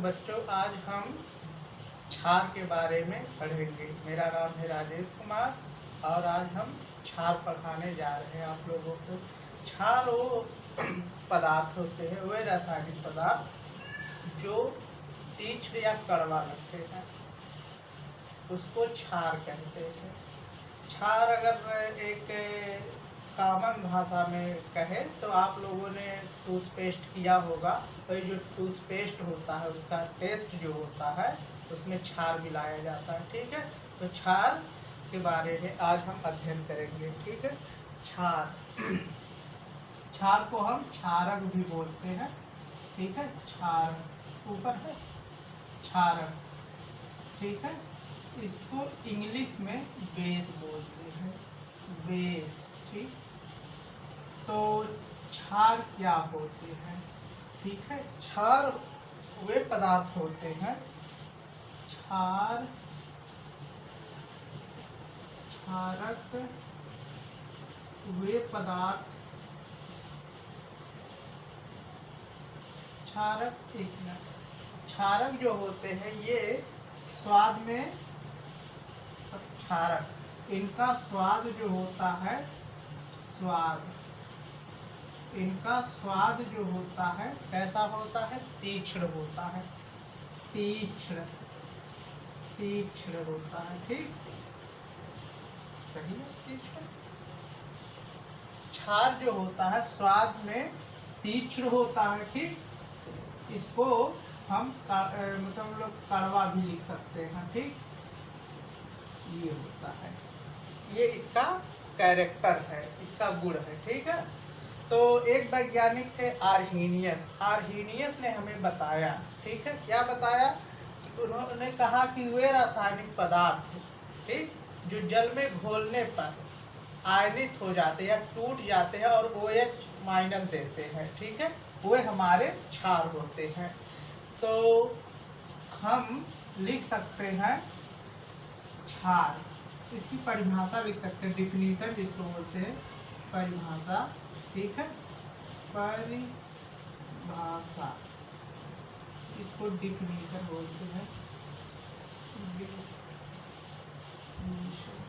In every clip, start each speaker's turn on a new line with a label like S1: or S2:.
S1: बच्चों आज हम क्षार के बारे में पढ़ेंगे। मेरा नाम है राजेश कुमार और आज हम क्षार पढ़ाने जा रहे हैं आप लोगों को। क्षार वो पदार्थ होते हैं, वे रासायनिक पदार्थ जो तीक्ष्ण या कड़वा लगते हैं, उसको क्षार कहते हैं। क्षार अगर एक कॉमन भाषा में कहे तो आप लोगों ने टूथपेस्ट किया होगा, तो ये जो टूथपेस्ट होता है उसका टेस्ट जो होता है उसमें क्षार मिलाया जाता है। ठीक है, तो क्षार के बारे में आज हम अध्ययन करेंगे। ठीक है, क्षार क्षार को हम क्षारक भी बोलते हैं। ठीक है, क्षारक ऊपर है क्षारक। ठीक है, इसको इंग्लिश में बेस बोलते हैं, बेस। ठीक, तो क्षार क्या होते हैं? ठीक है, क्षार वे पदार्थ होते हैं, क्षार क्षारक वे पदार्थ, क्षारक एक मिनट, क्षारक जो होते हैं ये स्वाद में, क्षारक इनका स्वाद जो होता है, स्वाद इनका स्वाद जो होता है कैसा होता है? तीक्ष्ण होता है, तीक्ष्ण तीक्ष्ण होता है। ठीक, सही है, तीक्ष्ण। क्षार जो होता है स्वाद में तीक्ष्ण होता है। ठीक, इसको हम मतलब लोग कड़वा भी लिख सकते हैं। ठीक, ये होता है, ये इसका कैरेक्टर है, इसका गुण है। ठीक है, तो एक वैज्ञानिक थे आर्हीनियस। आर्हीनियस ने हमें बताया, ठीक है, क्या बताया? उन्होंने कहा कि वे रासायनिक पदार्थ, ठीक, जो जल में घोलने पर आयनित हो जाते हैं या टूट जाते हैं और OH- देते हैं, ठीक है, वे हमारे क्षार होते हैं। तो हम लिख सकते हैं क्षार, इसकी परिभाषा लिख सकते हैं, डिफिनीशन जिसको बोलते हैं, परिभाषा। ठीक है, परिभाषा, इसको डिफिनीशन बोलते हैं,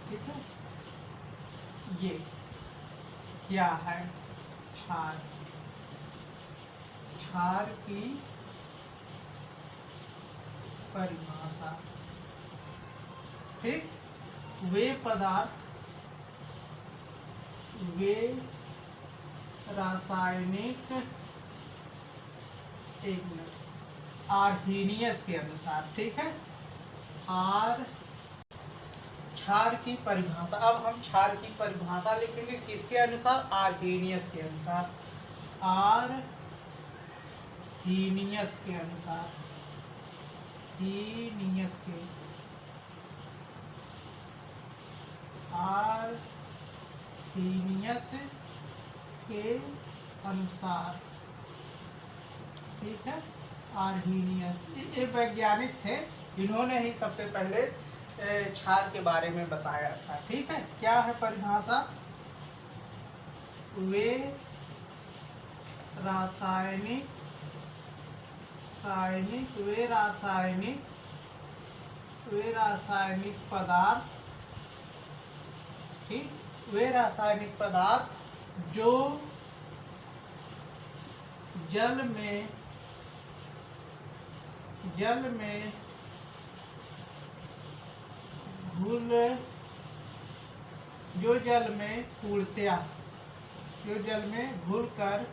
S1: ठीक है। ये क्या है? क्षार, क्षार की परिभाषा। ठीक, वे पदार्थ, वे रासायनिक, एक मिनट, आर्हीनियस के अनुसार, ठीक है, क्षार की परिभाषा। अब हम क्षार की परिभाषा लिखेंगे किसके अनुसार? आर्हीनियस के अनुसार, आर्हीनियस के अनुसार, हीनियस के, आर्हीनियस के अनुसार। ठीक है, आर्हीनियस ये वैज्ञानिक थे, इन्होंने ही सबसे पहले क्षार के बारे में बताया था। ठीक है, क्या है परिभाषा? वे रासायनिक वे रासायनिक पदार्थ, ठीक, वे रासायनिक पदार्थ जो जल में जो जल में पूर्णतया, जो जल में घुलकर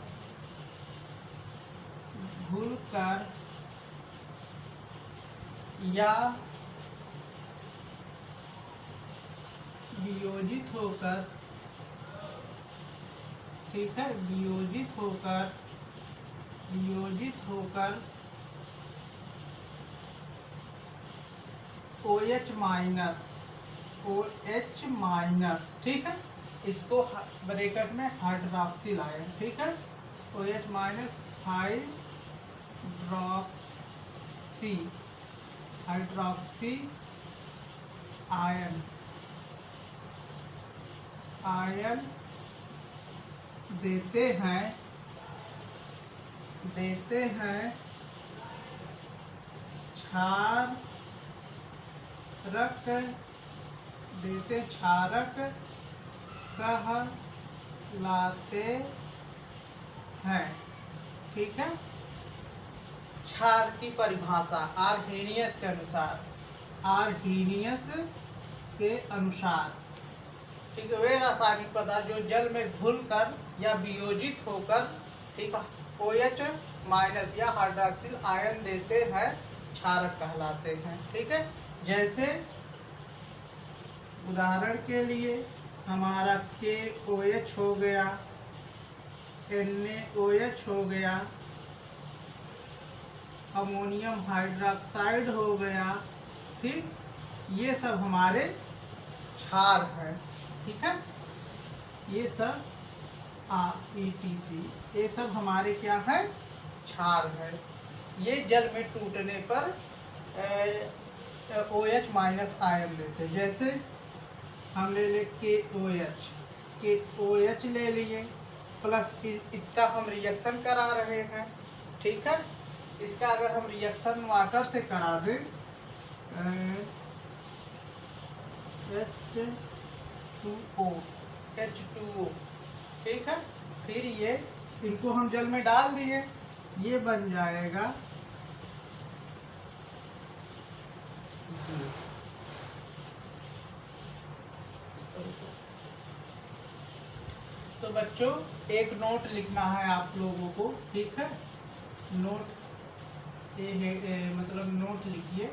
S1: या वियोजित होकर, ठीक है, वियोजित होकर OH-, ठीक है, इसको ब्रैकेट में हाइड्रोक्सिल आयन, ठीक है, OH- हाइड्रोक्सी आयन देते हैं क्षारक देते, क्षारक कहलाते हैं। ठीक है, क्षार की परिभाषा आर्हेनियस के अनुसार, आर्हेनियस के अनुसार, ठीक है, वे रासायनिक पदार्थ जो जल में घुलकर या वियोजित होकर, ठीक है, OH माइनस या हाइड्रोक्सिल आयन देते हैं, क्षारक कहलाते हैं। ठीक है, जैसे उदाहरण के लिए हमारा KOH हो गया, NaOH हो गया, अमोनियम हाइड्रोक्साइड हो गया। ठीक, ये सब हमारे क्षार हैं। ठीक है, ये सब ETC, ये सब हमारे क्या है, क्षार है। ये जल में टूटने पर OH माइनस आयन देते। जैसे हम ले ले KOH ले लिए, प्लस इसका हम रिएक्शन करा रहे हैं। ठीक है, इसका अगर हम रिएक्शन वाटर से करा दें, H2O, ठीक है, फिर ये इनको हम जल में डाल दिए, ये बन जाएगा तो बच्चों एक नोट लिखना है आप लोगों को। ठीक है, नोट मतलब नोट लिखिए।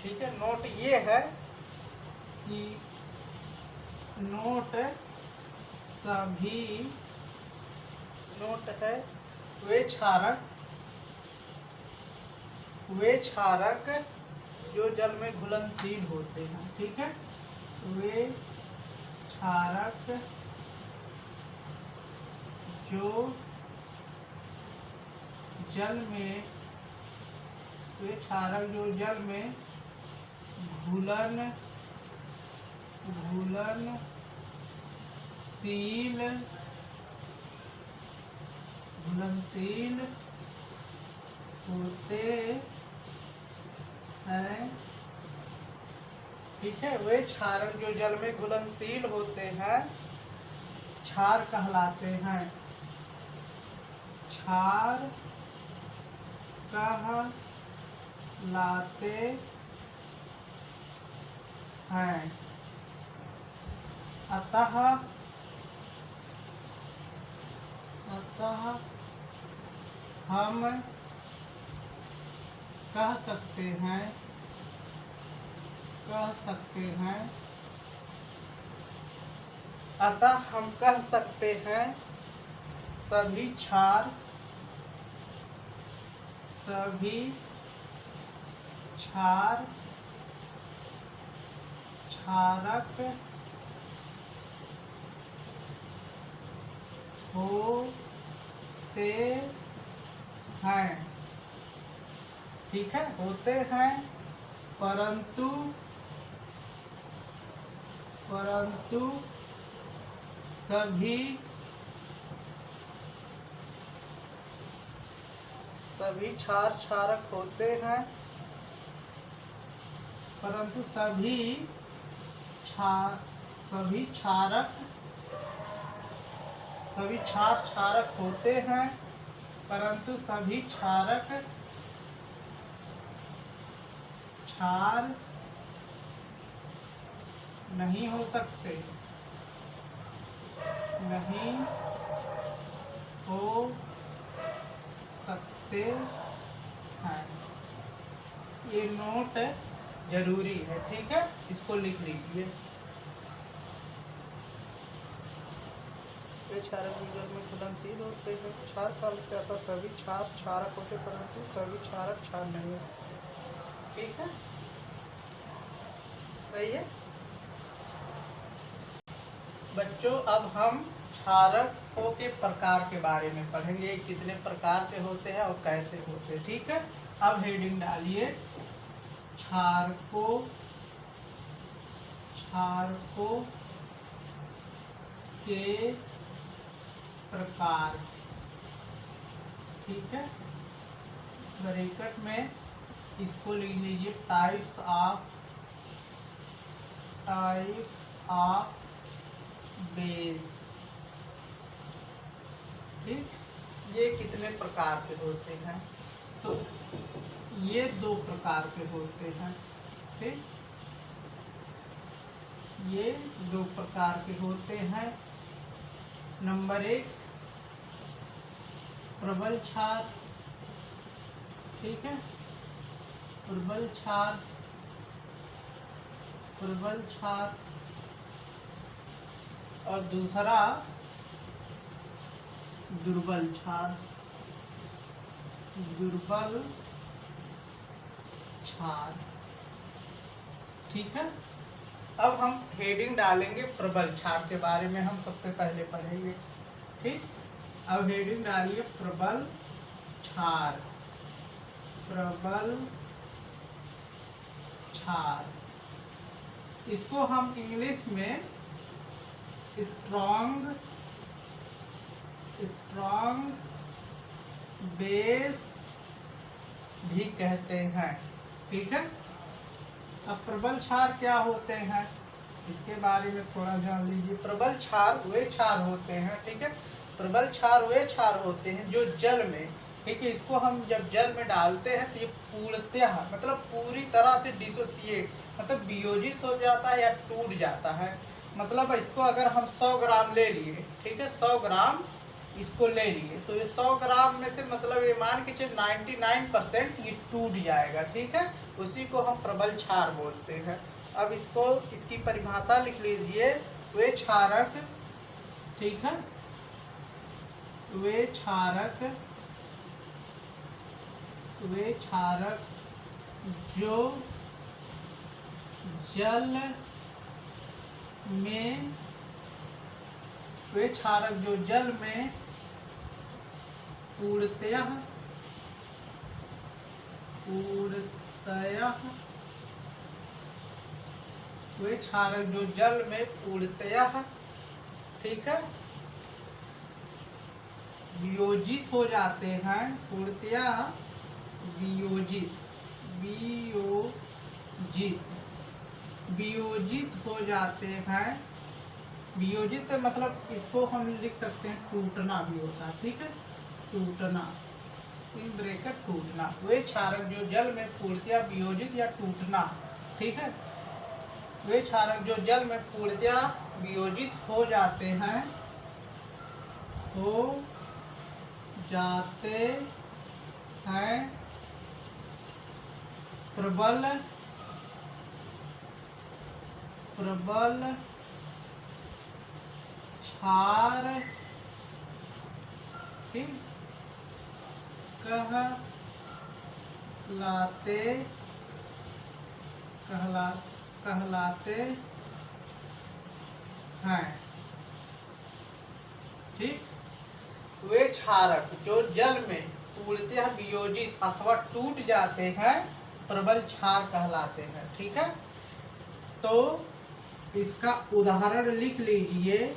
S1: ठीक है, नोट ये है कि नोट सभी नोट है वे क्षारक जो जल में घुलनशील होते हैं। ठीक है, वे क्षारक जो जल में घुलनशील होते हैं। ठीक है, वे क्षारक जो जल में घुलनशील होते हैं क्षार कहलाते हैं। क्षार कहलाते हैं। अतः हम कह सकते हैं अतः हम कह सकते हैं सभी क्षारक होते हैं। ठीक है, होते हैं, परंतु सभी क्षारक होते हैं, परंतु सभी क्षारक होते हैं, परंतु सभी क्षारक क्षार नहीं हो सकते हैं। ये नोट जरूरी है। ठीक है, इसको लिख लीजिए। वे क्षारक जल में घुलनशील होते हैं। क्षार का अर्थ सभी क्षारक होते, परंतु सभी क्षारक क्षार नहीं होते। ठीक है, सही है बच्चों। अब हम क्षारकों के प्रकार के बारे में पढ़ेंगे, कितने प्रकार के होते हैं और कैसे होते हैं। ठीक है, अब हेडिंग डालिए क्षारकों के प्रकार। ठीक है, ब्रैकेट में इसको लिख लीजिए टाइप्स ऑफ बेस। ठीक, ये कितने प्रकार के होते हैं? तो ये 2 प्रकार के होते हैं। ठीक, ये 2 प्रकार के होते हैं। नंबर 1 प्रबल क्षार। ठीक है, प्रबल क्षार और दूसरा दुर्बल क्षार। ठीक है, अब हम हेडिंग डालेंगे प्रबल क्षार के बारे में हम सबसे पहले पढ़ेंगे। ठीक, अब हेडिंग डालिए प्रबल क्षार। इसको हम इंग्लिश में स्ट्रॉन्ग बेस भी कहते हैं। ठीक है, अब प्रबल क्षार क्या होते हैं इसके बारे में थोड़ा जान लीजिए। प्रबल क्षार वे क्षार होते हैं, ठीक है, प्रबल क्षार वे क्षार होते हैं जो जल में, ठीक है, इसको हम जब जल में डालते हैं तो ये पूर्णतः मतलब पूरी तरह से डिसोसिएट मतलब वियोजित हो जाता है या टूट जाता है। मतलब इसको अगर हम 100 ग्राम ले लिए, ठीक है, 100 ग्राम इसको ले लिए तो ये 100 ग्राम में से मतलब ये मान के चलिए 99% ये टूट जाएगा। ठीक है, उसी को हम प्रबल क्षार बोलते हैं। अब इसको इसकी परिभाषा लिख लीजिए। वे क्षारक, ठीक है, वे क्षारक जो जल में पूर्णतः वे क्षारक जो जल में पूर्णतः, ठीक है, वियोजित हो जाते हैं। पूर्णतः वियोजित हो जाते हैं। वियोजित मतलब इसको हम लिख सकते हैं टूटना भी होता है। ठीक है, टूटना, इन ब्रैकेट टूटना। वे क्षारक जो जल में पूर्णतः वियोजित या टूटना, ठीक है, वे क्षारक जो जल में पूर्णतः वियोजित हो जाते हैं, प्रबल क्षार, ठीक, कहलाते हैं। ठीक, वे क्षारक जो जल में पूर्णतः वियोजित अथवा टूट जाते हैं प्रबल क्षार कहलाते हैं। ठीक है, तो इसका उदाहरण लिख लीजिए।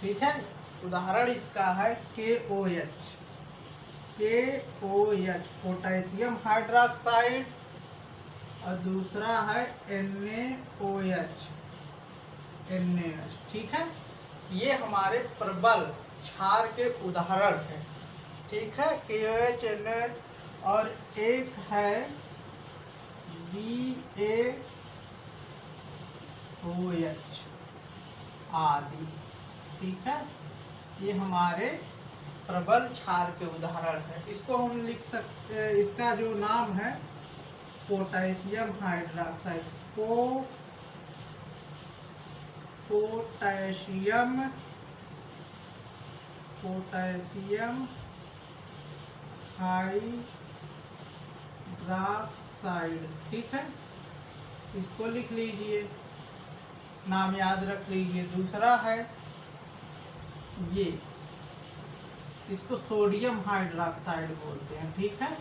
S1: ठीक है, उदाहरण इसका है KOH, पोटेशियम हाइड्रोक्साइड, और दूसरा है NaOH। ठीक है, ये हमारे प्रबल क्षार के उदाहरण है। ठीक है, KOH, NaOH और एक है BaOH आदि। ठीक है, ये हमारे प्रबल क्षार के उदाहरण है। इसको हम लिख सकते, इसका जो नाम है पोटेशियम हाइड्रोक्साइड, पोटेशियम हाइड्रोक्साइड। ठीक है, इसको लिख लीजिए, नाम याद रख लीजिए। दूसरा है ये, इसको सोडियम हाइड्रोक्साइड बोलते हैं। ठीक है,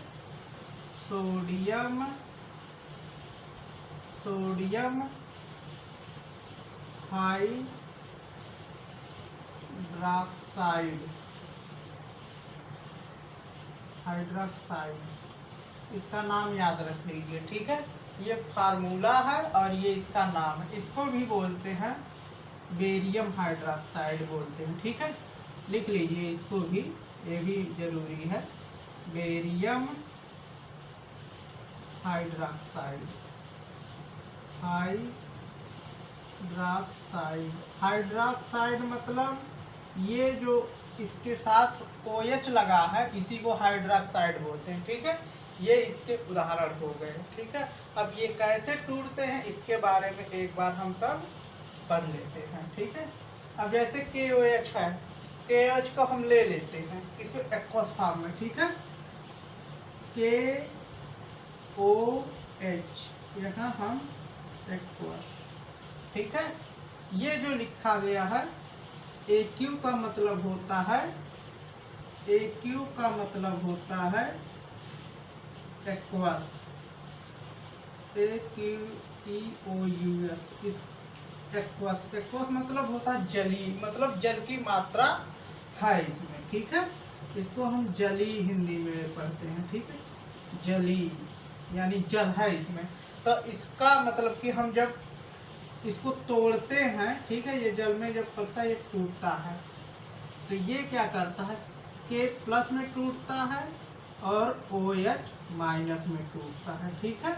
S1: सोडियम हाइड्रोक्साइड। इसका नाम याद रख लीजिए, ठीक है। ये फार्मूला है और ये इसका नाम है। इसको भी बोलते हैं बेरियम हाइड्रोक्साइड बोलते हैं, ठीक है। लिख लीजिए इसको भी, ये भी जरूरी है। बेरियम हाइड्रोक्साइड, हाइड्रोक्साइड, हाइड्रोक्साइड मतलब ये जो इसके साथ OH लगा है इसी को हाइड्रोक्साइड बोलते हैं, ठीक है। ये इसके उदाहरण हो गए, ठीक है। अब ये कैसे टूटते हैं इसके बारे में एक बार हम सब पढ़ लेते हैं, ठीक है। अब जैसे KOH है, KOH को हम ले लेते हैं किसी एक्वस फॉर्म में, ठीक है। KOH यहाँ हम एक्वस, ठीक है। ये जो लिखा गया है AQ का मतलब होता है, AQ का मतलब होता है एक्वस, AQEOUS, इस एक्वस, एक्वस मतलब होता है जली, मतलब जल की मात्रा है इसमें, ठीक है। इसको हम जली हिंदी में पढ़ते हैं, ठीक है। जली यानी जल है इसमें। तो इसका मतलब कि हम जब इसको तोड़ते हैं, ठीक है, ये जल में जब पड़ता है ये टूटता है, तो ये क्या करता है, K प्लस में टूटता है और OH माइनस में टूटता है, ठीक है।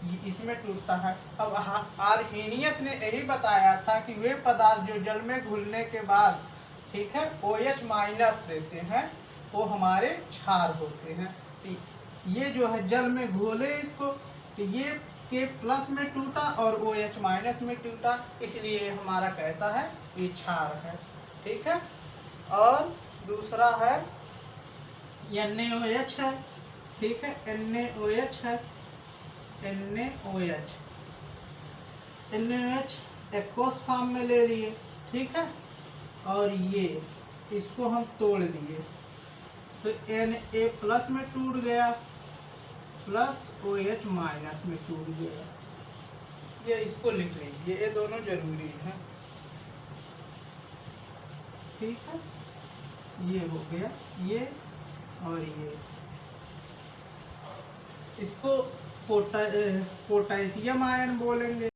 S1: ये इसमें टूटता है। अब आर्हेनियस ने यही बताया था कि वे पदार्थ जो जल में घुलने के बाद, ठीक है, OH माइनस देते हैं वो हमारे क्षार होते हैं। ये जो है जल में घोले इसको, तो ये K प्लस में टूटा और OH माइनस में टूटा, इसलिए हमारा कैसा है, ये क्षार है, ठीक है। और दूसरा है NaOH है, ठीक है, NaOH है, NaOH, NaOH एक्वस फॉर्म में ले लिए, ठीक है। और ये इसको हम तोड़ दिए तो Na प्लस में टूट गया प्लस OH माइनस में टूट गया। ये इसको लिख लीजिए, ये दोनों जरूरी है, ठीक है। ये हो गया ये और ये। इसको पोटेशियम आयन बोलेंगे।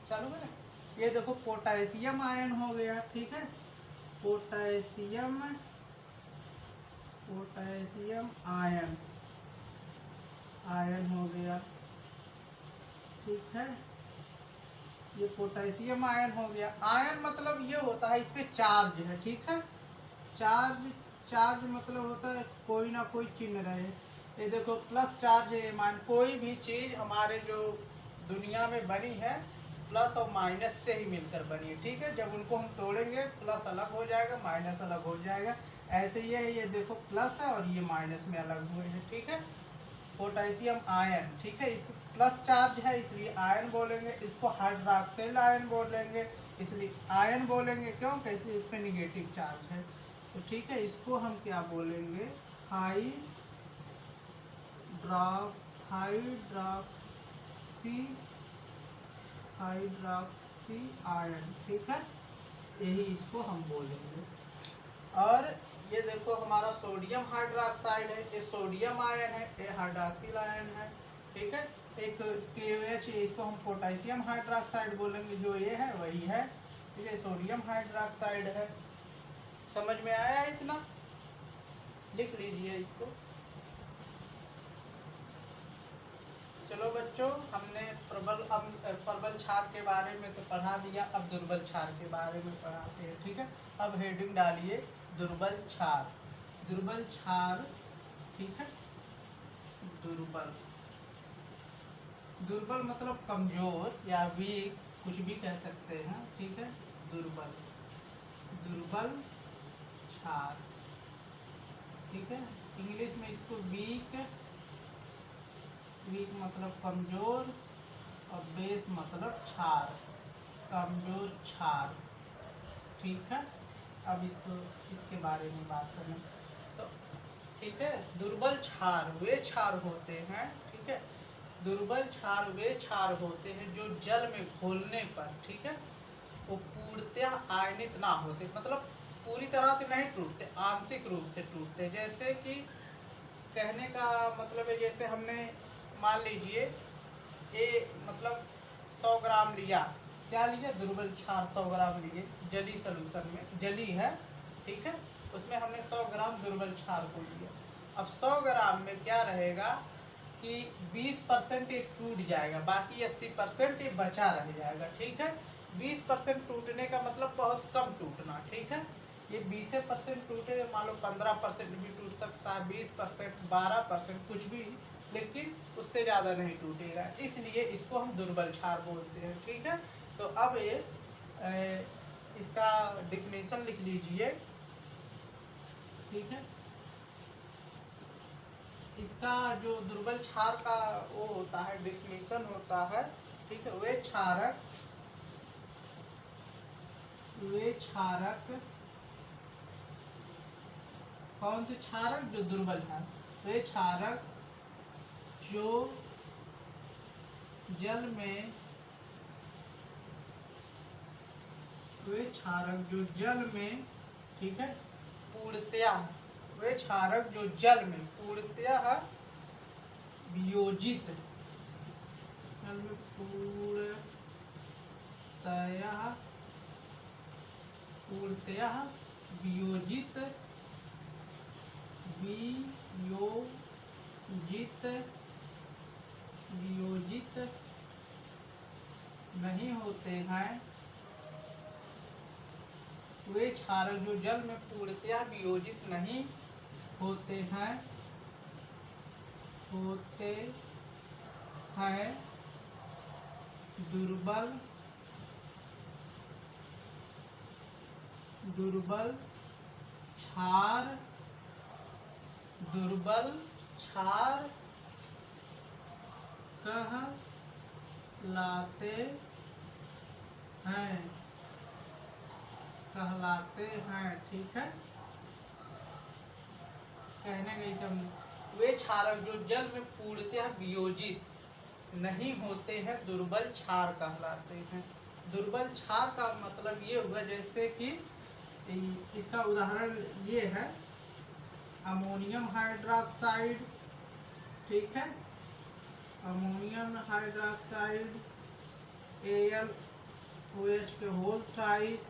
S1: चालू करें, ये देखो पोटेशियम आयन हो गया, ठीक है। पोटेशियम, पोटेशियम आयन, आयन हो गया, ठीक है। ये पोटेशियम आयन हो गया। आयन मतलब ये होता है इस पे चार्ज है, ठीक है। चार्ज, चार्ज मतलब होता है कोई ना कोई चिन्ह रहे। ये देखो प्लस चार्ज है, मान कोई भी चीज हमारे जो दुनिया में बनी है प्लस और माइनस से ही मिलकर बनी है, ठीक है। जब उनको हम तोड़ेंगे प्लस अलग हो जाएगा, माइनस अलग हो जाएगा। ऐसे ही है, ये देखो प्लस है और ये माइनस में अलग हुए हैं, ठीक है। पोटेशियम आयन, ठीक है, इस प्लस चार्ज है इसलिए आयन बोलेंगे। इसको हाइड्रोक्साइड आयन बोलेंगे, इसलिए आयन बोलेंगे, क्यों, क्योंकि इस पर निगेटिव चार्ज है। तो ठीक है, इसको हम क्या बोलेंगे, हाइड्रॉक्सी आयन, ठीक है, यही इसको हम बोलेंगे। और ये देखो हमारा सोडियम हाइड्रोक्साइड है, ये सोडियम आयन है, ये हाइड्रोक्सिल आयन है, ठीक है। एक KOH, इसको हम पोटेशियम हाइड्रोक्साइड बोलेंगे, जो ये है वही है, ठीक है, सोडियम हाइड्रोक्साइड है। समझ में आया इतना, लिख लीजिए इसको। चलो बच्चों, हमने प्रबल क्षार के बारे में तो पढ़ा दिया, अब दुर्बल क्षार के बारे में पढ़ाते हैं, ठीक है। अब हेडिंग डालिए दुर्बल क्षार, दुर्बल क्षार, ठीक है। दुर्बल, दुर्बल मतलब कमजोर या वीक, कुछ भी कह सकते हैं, ठीक है। दुर्बल, दुर्बल क्षार, ठीक है। इंग्लिश में इसको वीक, वीक मतलब कमजोर और बेस मतलब क्षार, कमजोर क्षार, ठीक है। अब इसको इसके बारे में बात करें तो, ठीक है, दुर्बल क्षार वे क्षार होते हैं, ठीक है। दुर्बल क्षार वे क्षार होते हैं जो जल में घोलने पर, ठीक है, वो पूर्णतः आयनित ना होते, मतलब पूरी तरह से नहीं टूटते, आंशिक रूप से टूटते। जैसे कि कहने का मतलब है जैसे हमने मान लीजिए ये मतलब 100 ग्राम लिया, क्या लिया, दुर्बल क्षार 100 ग्राम लिए जली सॉल्यूशन में, जली है, ठीक है, उसमें हमने 100 ग्राम दुर्बल क्षार को लिया। अब 100 ग्राम में क्या रहेगा कि 20% ये टूट जाएगा, बाकी 80% ये बचा रह जाएगा, ठीक है। 20% टूटने का मतलब बहुत कम टूटना, ठीक है। ये 20% टूटे, मान लो 15% भी टूट सकता है, 20%, 12%, कुछ भी, लेकिन उससे ज़्यादा नहीं टूटेगा, इसलिए इसको हम दुर्बल क्षार बोलते हैं, ठीक है। तो अब ये इसका डिफिनेशन लिख लीजिए, ठीक है। इसका जो दुर्बल क्षार का वो होता है, डिफिनेशन होता है, ठीक है, वे क्षारक कौन से क्षारक, जो दुर्बल है, वे क्षारक जो जल में, वे क्षारक जो जल में, ठीक है, पूर्णतया, वे क्षारक जो जल में पूर्णतया वियोजित, जल में पूर्णतया वियोजित नहीं होते हैं, वे क्षारक जो जल में पूर्णतया वियोजित नहीं होते हैं, दुर्बल क्षार कहलाते हैं, ठीक है। कहने गई तुम, वे क्षारक जो जल में पूर्णतः वियोजित नहीं होते हैं, दुर्बल क्षार कहलाते हैं। दुर्बल क्षार का मतलब ये हुआ, जैसे कि इसका उदाहरण ये है, अमोनियम हाइड्रोक्साइड, ठीक है, अमोनियम हाइड्रोक्साइड, AlOH के होल थ्राइस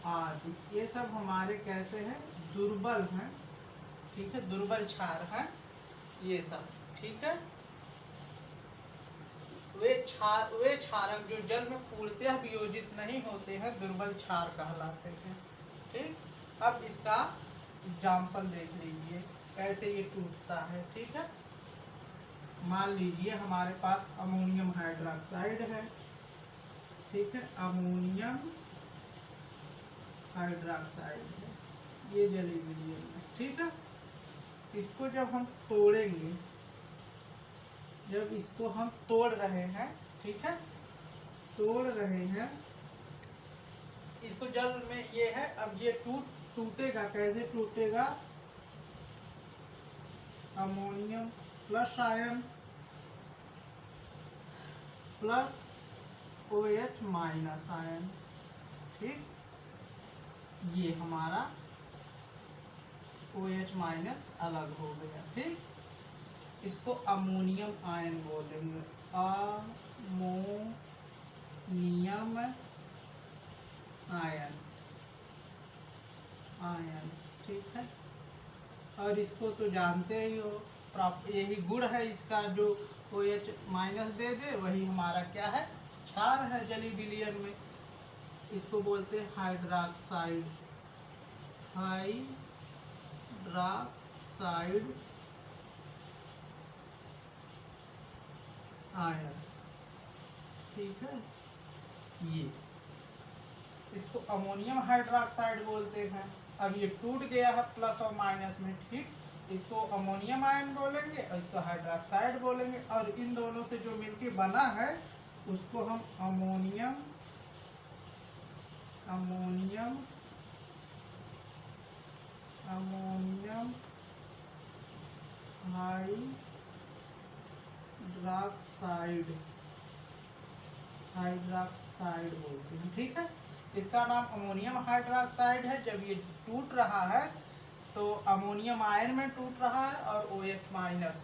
S1: आदि, ये सब हमारे कैसे हैं, दुर्बल हैं, ठीक है, दुर्बल क्षार हैं ये सब, ठीक है। वे क्षारक जो जल में पूर्णतः वियोजित नहीं होते हैं, दुर्बल क्षार कहलाते हैं, ठीक। अब इसका एग्जाम्पल देख लीजिए कैसे ये टूटता है, ठीक है। मान लीजिए हमारे पास अमोनियम हाइड्रोक्साइड है, ठीक है, अमोनियम हाइड्रोक्साइड है, ये जली विलियन है, ठीक है। इसको जब हम तोड़ेंगे, जब इसको हम तोड़ रहे हैं, ठीक है, तोड़ रहे हैं इसको, जल में ये है, अब ये टूटेगा, कैसे टूटेगा, ammonium plus ion plus OH minus ion, ठीक, ये हमारा OH माइनस अलग हो गया, ठीक। इसको अमोनियम आयन बोलेंगे, अमोनियम आयन, ठीक है। और इसको तो जानते ही हो, यही गुण है इसका, जो OH माइनस दे दे वही हमारा क्या है, क्षार है जली विलयन में। इसको बोलते हैं हाइड्रोक्साइड आयन, ठीक है। ये इसको अमोनियम हाइड्रोक्साइड बोलते हैं। अब ये टूट गया है प्लस और माइनस में, ठीक, इसको अमोनियम आयन बोलेंगे और इसको हाइड्रोक्साइड बोलेंगे, और इन दोनों से जो मिलके बना है उसको हम अमोनियम हाइड्रोक्साइड बोलते हैं, ठीक है। इसका नाम अमोनियम हाइड्रोक्साइड है। जब ये टूट रहा है तो अमोनियम आयन में टूट रहा है और OH माइनस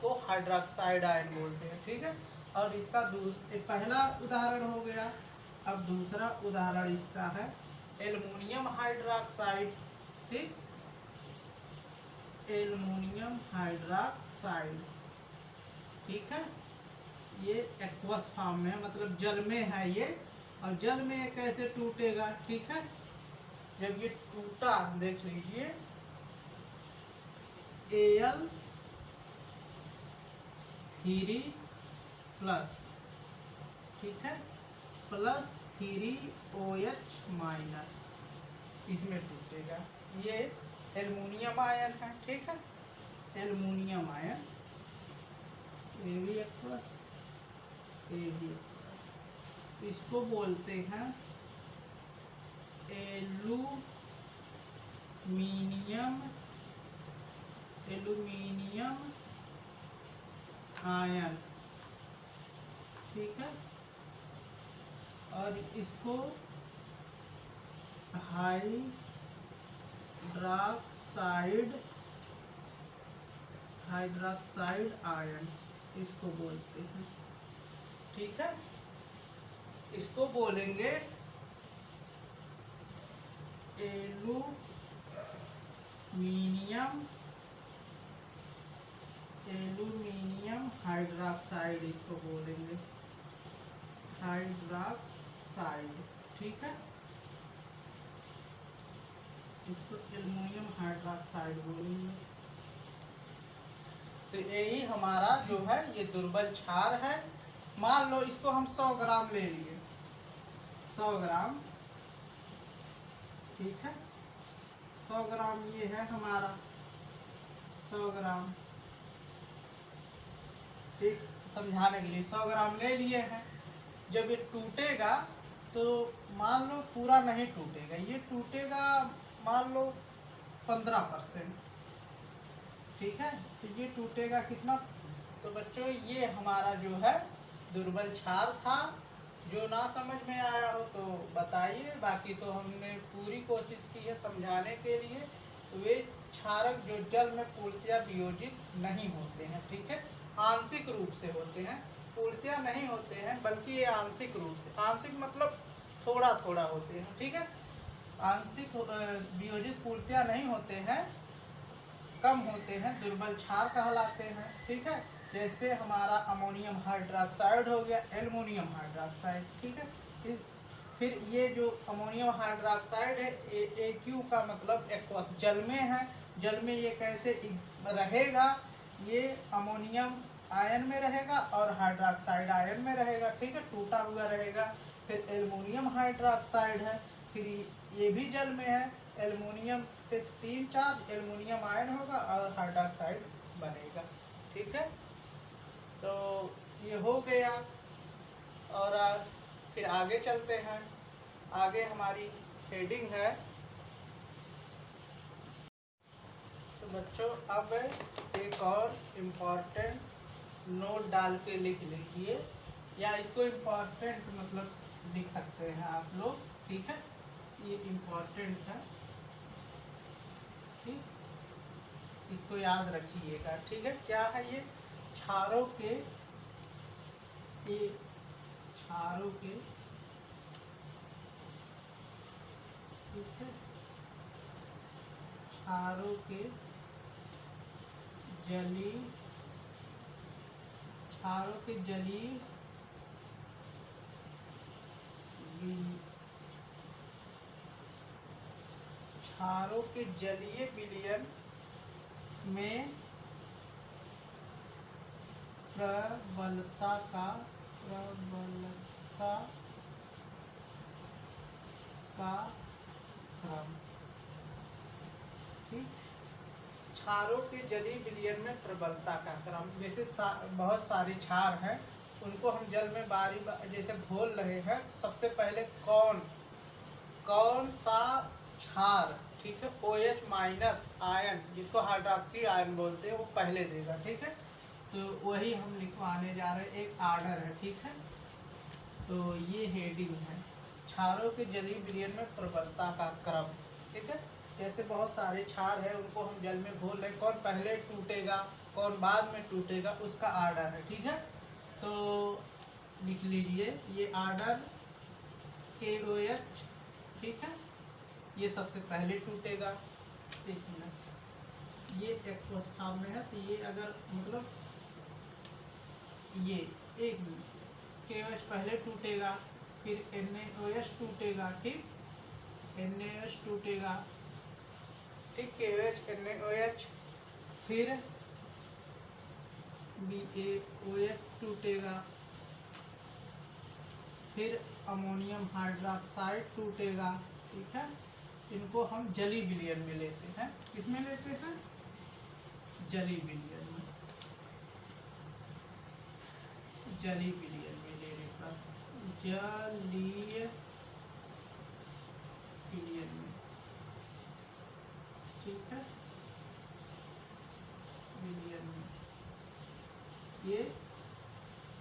S1: को हाइड्रोक्साइड आयन बोलते हैं, ठीक है। और इसका पहला उदाहरण हो गया। अब दूसरा उदाहरण इसका है एल्युमिनियम हाइड्रोक्साइड, ठीक, एल्युमिनियम हाइड्रोक्साइड, ठीक है। ये एक्वस फॉर्म में है, मतलब जल में है ये, और जल में ये कैसे टूटेगा, ठीक है। जब ये टूटा देख लीजिए, Al3+, ठीक है, प्लस 3OH माइनस, इसमें टूटेगा। ये एल्युमिनियम आयन है, ठीक है, एल्युमिनियम आयन, ये भी एक्वस, ये भी एक्वस, इसको बोलते हैं एल्युमिनियम आयन, ठीक है। और इसको हाइड्रोक्साइड आयन इसको बोलते हैं, ठीक है। इसको बोलेंगे एल्युमिनियम हाइड्रोक्साइड, इसको बोलेंगे हाइड्रोक्साइड, ठीक है। इसको एल्युमिनियम हाइड्रोक्साइड बोलेंगे। तो यही हमारा जो है ये दुर्बल क्षार है। मान लो इसको हम 100 ग्राम ले लिए, 100 ग्राम, ठीक है, 100 ग्राम ये है हमारा, 100 ग्राम, ठीक, समझाने के लिए 100 ग्राम ले लिए हैं। जब ये टूटेगा तो मान लो पूरा नहीं टूटेगा, ये टूटेगा मान लो 15%, ठीक है। तो ये टूटेगा कितना, तो बच्चों ये हमारा जो है दुर्बल क्षार था। जो ना समझ में आया हो तो बताइए, बाकी तो हमने पूरी कोशिश की है समझाने के लिए। वे क्षारक जो जल में पूर्णतया वियोजित नहीं होते हैं, ठीक है, आंशिक रूप से होते हैं, पूर्णतया नहीं होते हैं, बल्कि ये आंशिक रूप से, आंशिक मतलब थोड़ा थोड़ा होते हैं, ठीक है। आंशिक वियोजित पूर्णतया नहीं होते हैं, कम होते हैं, दुर्बल क्षार कहलाते हैं, ठीक है। जैसे हमारा अमोनियम हाइड्रोक्साइड हो गया, एल्युमिनियम हाइड्रोक्साइड, ठीक है। फिर ये जो अमोनियम हाइड्रोक्साइड है, AQ का मतलब एक्वस, जल में है। जल में ये कैसे रहेगा, ये अमोनियम आयन में रहेगा और हाइड्रोक्साइड आयन में रहेगा, ठीक है, टूटा हुआ रहेगा। फिर एल्युमिनियम हाइड्रोक्साइड है, फिर ये भी जल में है, एल्युमिनियम पे 3 एल्युमिनियम आयन होगा और हाइड्रोक्साइड बनेगा, ठीक है। तो ये हो गया। और फिर आगे चलते हैं। आगे हमारी हेडिंग है, तो बच्चों अब एक और इम्पॉर्टेंट नोट डाल के लिख लीजिए, या इसको इम्पॉर्टेंट मतलब लिख सकते हैं आप लोग, ठीक है, ये इम्पॉर्टेंट है, ठीक, इसको याद रखिएगा, ठीक है। क्या है ये, क्षारों के ठीक है, क्षारों के जलीय क्षारों के जलीय विलयन में प्रबलता का क्रम, ठीक। क्षारों के जलीय विलयन में प्रबलता का क्रम, जैसे बहुत सारे क्षार हैं, उनको हम जल में जैसे घोल रहे हैं, सबसे पहले कौन सा क्षार, ठीक है, OH माइनस आयन, जिसको हाइड्रोक्सी आयन बोलते हैं, वो पहले देगा, ठीक है। तो वही हम लिखवाने जा रहे हैं, एक आर्डर है, ठीक है। तो ये हेडिंग है, क्षारों के जलीय विलयन में प्रबलता का क्रम, ठीक है। जैसे बहुत सारे क्षार है उनको हम जल में घोल रहे, कौन पहले टूटेगा कौन बाद में टूटेगा उसका आर्डर है, ठीक है। तो लिख लीजिए ये आर्डर KOH, ठीक है, ये सबसे पहले टूटेगा। एक मिनट, ये एक्वस्था में है तो ये अगर मतलब ये एक मिनट, KOH पहले टूटेगा, फिर NaOH टूटेगा, ठीक, NaOH टूटेगा, ठीक, KOH NaOH, फिर BaOH टूटेगा, फिर अमोनियम हाइड्रोक्साइड टूटेगा, ठीक है। इनको हम जली विलयन में लेते हैं, किसमें लेते हैं, जली विलयन में, जली विलयन में लेने पर, जलीय विलयन में, ठीक है, विलयन में, ये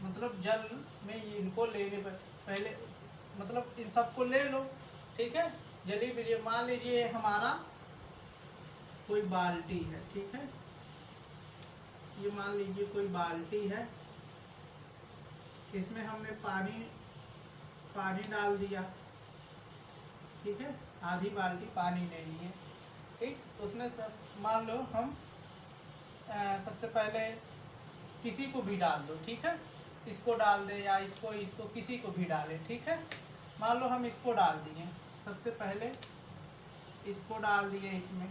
S1: मतलब जल में इनको लेने पर पहले मतलब इन सबको ले लो, ठीक है, जली विलयन। मान लीजिए हमारा कोई बाल्टी है, ठीक है, ये मान लीजिए कोई बाल्टी है, इसमें हमने पानी डाल दिया, ठीक है, आधी बाल्टी पानी ले लिए, ठीक। उसमें सब मान लो हम सबसे पहले किसी को भी डाल दो, ठीक है, इसको डाल दे या इसको किसी को भी डाले, ठीक है। मान लो हम इसको डाल दिए, सबसे पहले इसको डाल दिए इसमें,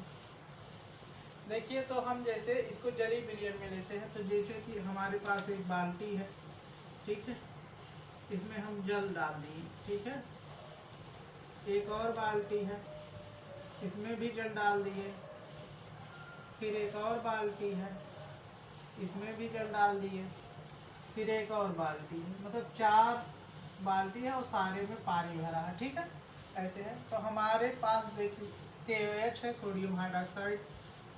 S1: देखिए तो हम जैसे इसको जली विलयन में लेते हैं, तो जैसे कि हमारे पास एक बाल्टी है, ठीक है, इसमें हम जल डाल दिए, ठीक है, एक और बाल्टी है, इसमें भी जल डाल दिए, फिर एक और बाल्टी है, इसमें भी जल डाल दिए, फिर एक और बाल्टी है, मतलब 4 बाल्टी है और सारे में पानी भरा है, ठीक है, ऐसे है। तो हमारे पास देखिए KOH है, सोडियम हाइड्रोक्साइड,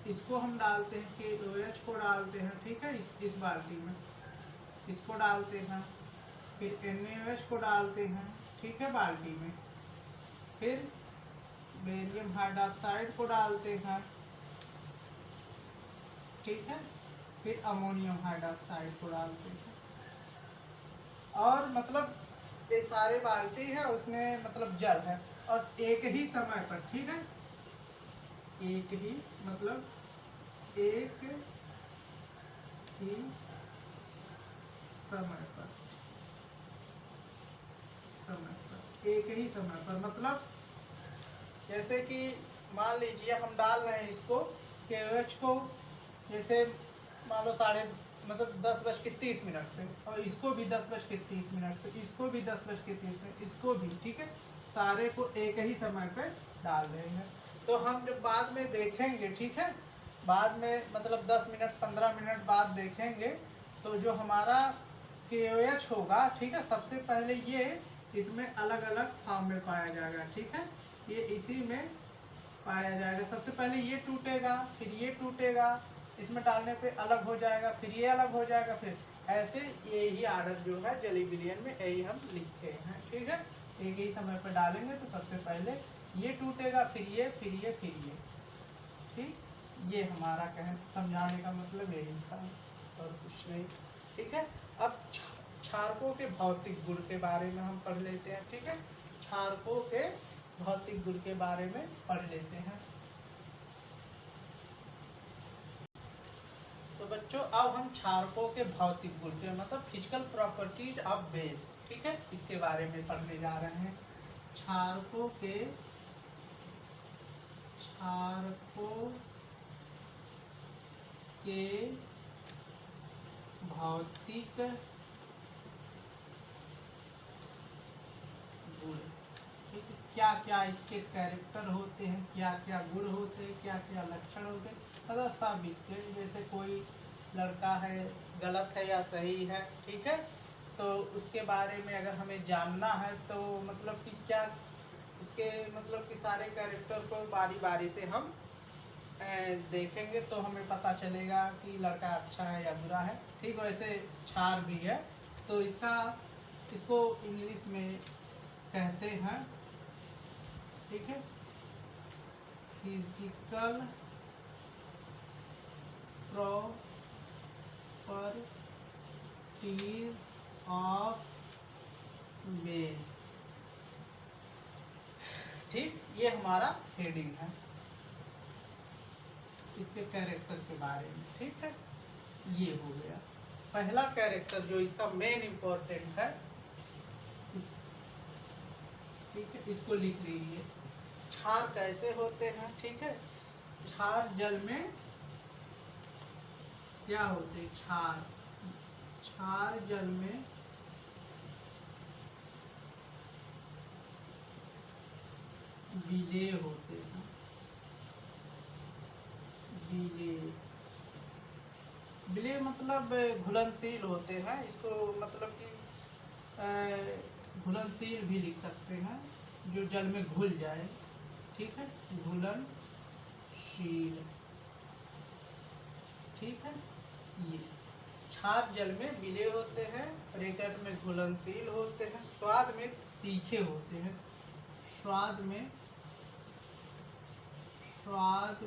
S1: इसको हम डालते हैं, KOH को डालते हैं, ठीक है, इस बाल्टी में इसको डालते हैं, फिर NaOH को डालते हैं, ठीक है, बाल्टी में, फिर बेरियम हाइड्रोक्साइड को डालते हैं, ठीक है, फिर अमोनियम हाइड्रोक्साइड को डालते हैं, और मतलब ये सारे बाल्टी है उसमें मतलब जल है, और एक ही समय पर, ठीक है, एक ही मतलब एक ही समय पर, एक ही समय पर मतलब जैसे कि मान लीजिए हम डाल रहे हैं इसको KOH को, जैसे मान लो 10:30 पे, और इसको भी 10:30 पे, इसको भी 10:30 पे, इसको भी, ठीक है, सारे को एक ही समय पे डाल रहे हैं। तो हम जब बाद में देखेंगे, ठीक है, बाद में मतलब 10 मिनट 15 मिनट बाद देखेंगे, तो जो हमारा KOH होगा, ठीक है, सबसे पहले ये इसमें अलग अलग फॉर्म में पाया जाएगा, ठीक है, ये इसी में पाया जाएगा। सबसे पहले ये टूटेगा, फिर ये टूटेगा, इसमें डालने पे अलग हो जाएगा, फिर ये अलग हो जाएगा, फिर ऐसे यही आर्डर जो है जली विलयन में यही हम लिखे हैं, ठीक है। एक ही समय पर डालेंगे तो सबसे पहले ये टूटेगा, फिर ये, फिर ये, फिर ये, ठीक। ये हमारा समझाने का मतलब यही था और कुछ नहीं, ठीक है। अब क्षारकों के भौतिक गुण के बारे में हम पढ़ लेते हैं, ठीक है, क्षारकों के भौतिक गुण के बारे में पढ़ लेते हैं। तो बच्चों अब हम क्षारकों के भौतिक गुण के मतलब फिजिकल प्रॉपर्टीज ऑफ बेस, ठीक है, इसके बारे में पढ़ने जा रहे हैं। क्षारकों के भौतिक गुण, ठीक है, क्या क्या इसके कैरेक्टर होते हैं, क्या क्या गुण होते हैं, क्या क्या लक्षण होते हैं, मतलब सब इसके, जैसे कोई लड़का है गलत है या सही है, ठीक है, तो उसके बारे में अगर हमें जानना है तो मतलब कि क्या उसके मतलब कि सारे कैरेक्टर को बारी बारी से हम देखेंगे तो हमें पता चलेगा कि लड़का अच्छा है या बुरा है, ठीक। वैसे क्षार भी है, तो इसको इंग्लिश में कहते हैं, ठीक है, फिजिकल प्रॉपर्टीज ऑफ बेस। ठीक, ये हमारा हेडिंग है इसके कैरेक्टर के बारे में। ठीक है, ये हो गया पहला कैरेक्टर जो इसका मेन इम्पोर्टेंट है। ठीक है, इसको लिख लीजिए। क्षार कैसे होते हैं? ठीक है, क्षार जल में क्या होते हैं? क्षार जल में विलेय होते हैं। विलेय मतलब घुलनशील होते हैं। इसको मतलब कि घुलनशील भी लिख सकते हैं, जो जल में घुल जाए। ठीक है, घुलनशील। ठीक है, ये क्षार जल में विलेय होते हैं, ब्रैकेट में घुलनशील होते हैं, स्वाद में तीखे होते हैं। स्वाद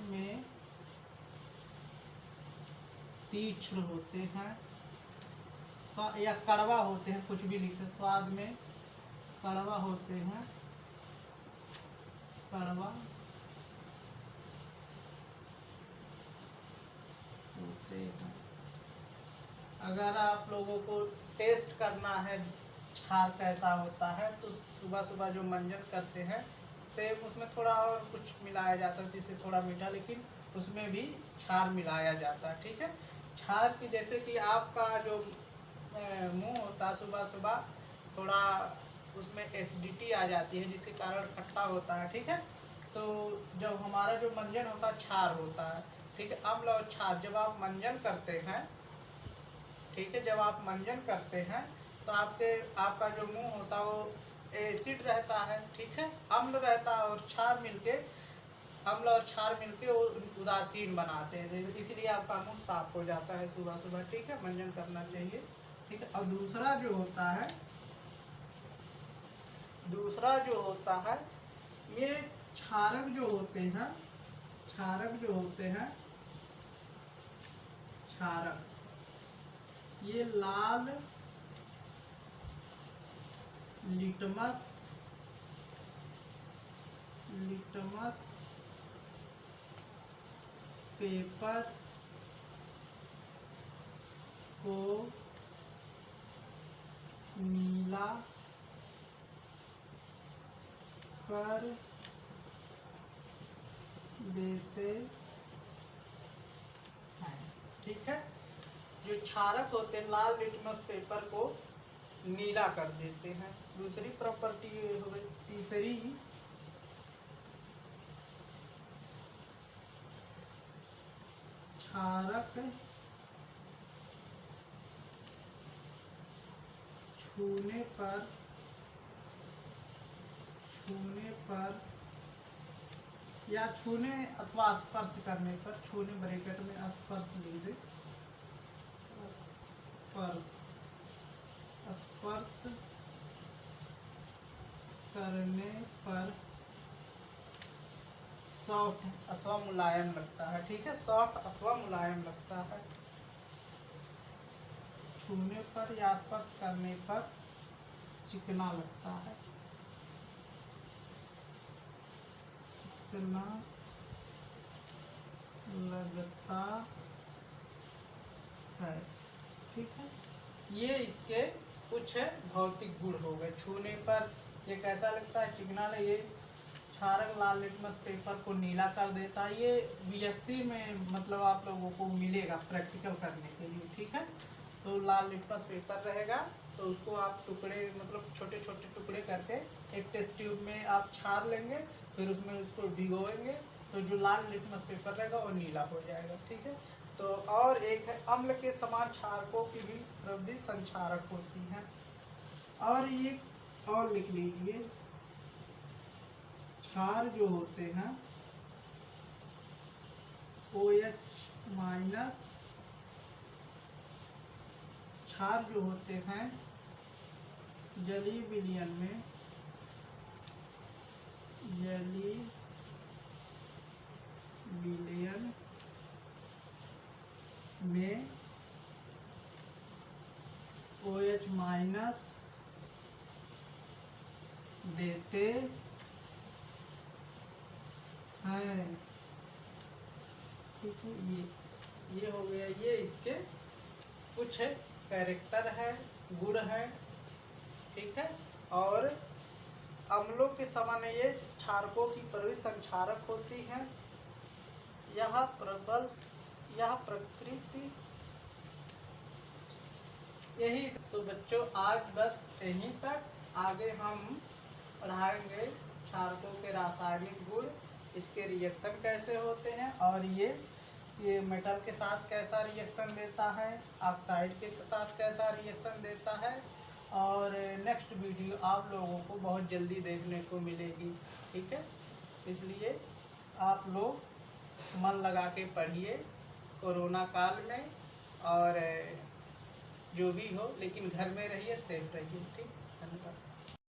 S1: में तीक्ष्ण होते हैं या कड़वा होते हैं, कुछ भी लिख सकते। स्वाद में कड़वा होते हैं, कड़वा होते हैं। अगर आप लोगों को टेस्ट करना है क्षार कैसा होता है, तो सुबह सुबह जो मंजन करते हैं, सेम उसमें थोड़ा और कुछ मिलाया जाता है जिससे थोड़ा मीठा, लेकिन उसमें भी क्षार मिलाया जाता है। ठीक है, क्षार की जैसे कि आपका जो मुंह होता है, सुबह सुबह थोड़ा उसमें एसिडिटी आ जाती है, जिसके कारण खट्टा होता है। ठीक है, तो जब हमारा जो मंजन होता है क्षार होता है। ठीक है, अम्ल और क्षार जब आप मंजन करते हैं, ठीक है, जब आप मंजन करते हैं तो आपका जो मुंह होता है वो एसिड रहता है। ठीक है, अम्ल रहता है और क्षार मिलके अम्ल और क्षार मिलके वो उदासीन बनाते हैं, इसलिए आपका मुंह साफ हो जाता है सुबह सुबह। ठीक है, मंजन करना चाहिए। ठीक है, और दूसरा जो होता है ये क्षारक जो होते हैं, ये लाल लिटमस पेपर को नीला कर देते हैं। ठीक है, जो क्षारक होते हैं लाल लिटमस पेपर को नीला कर देते हैं। दूसरी प्रॉपर्टी हो गई। तीसरी, क्षारक छूने पर या छूने अथवा स्पर्श करने पर, छूने ब्रैकेट में स्पर्श लिख दे, स्पर्श करने पर सॉफ्ट अथवा मुलायम लगता है। ठीक है, सॉफ्ट अथवा मुलायम लगता है। छूने पर या स्पर्श करने पर चिकना लगता है, चिकना लगता है। ठीक है, ये इसके कुछ भौतिक गुण हो गए। छूने पर ये कैसा लगता है? चिकना। ये क्षारक लाल लिटमस पेपर को नीला कर देता है। ये बीएससी में मतलब आप लोगों को मिलेगा प्रैक्टिकल करने के लिए। ठीक है, तो लाल लिटमस पेपर रहेगा, तो उसको आप टुकड़े मतलब छोटे छोटे टुकड़े करके एक टेस्ट ट्यूब में आप छान लेंगे, फिर उसमें उसको भिगोएंगे, तो जो लाल लिटमस पेपर रहेगा वो नीला हो जाएगा। ठीक है, तो और एक है अम्ल के समान क्षारकों की भी प्रवृत्ति संक्षारक होती है। और ये और लिख लीजिए, क्षार जो होते हैं OH माइनस, क्षार जो होते हैं जलीय विलयन में विलयन में OH माइनस देते हैं। ठीक है, ये हो गया, ये इसके कुछ कैरेक्टर है, गुण है। ठीक है, और अम्लों के समान ये क्षारकों की परिसंक्षारक होती हैं। यह प्रकृति यही। तो बच्चों आज बस यहीं तक, आगे हम पढ़ाएंगे क्षारकों के रासायनिक गुण, इसके रिएक्शन कैसे होते हैं, और ये मेटल के साथ कैसा रिएक्शन देता है, ऑक्साइड के साथ कैसा रिएक्शन देता है। और नेक्स्ट वीडियो आप लोगों को बहुत जल्दी देखने को मिलेगी। ठीक है, इसलिए आप लोग मन लगा के पढ़िए कोरोना काल में, और जो भी हो, लेकिन घर में रहिए, सेफ रहिए। ठीक, धन्यवाद।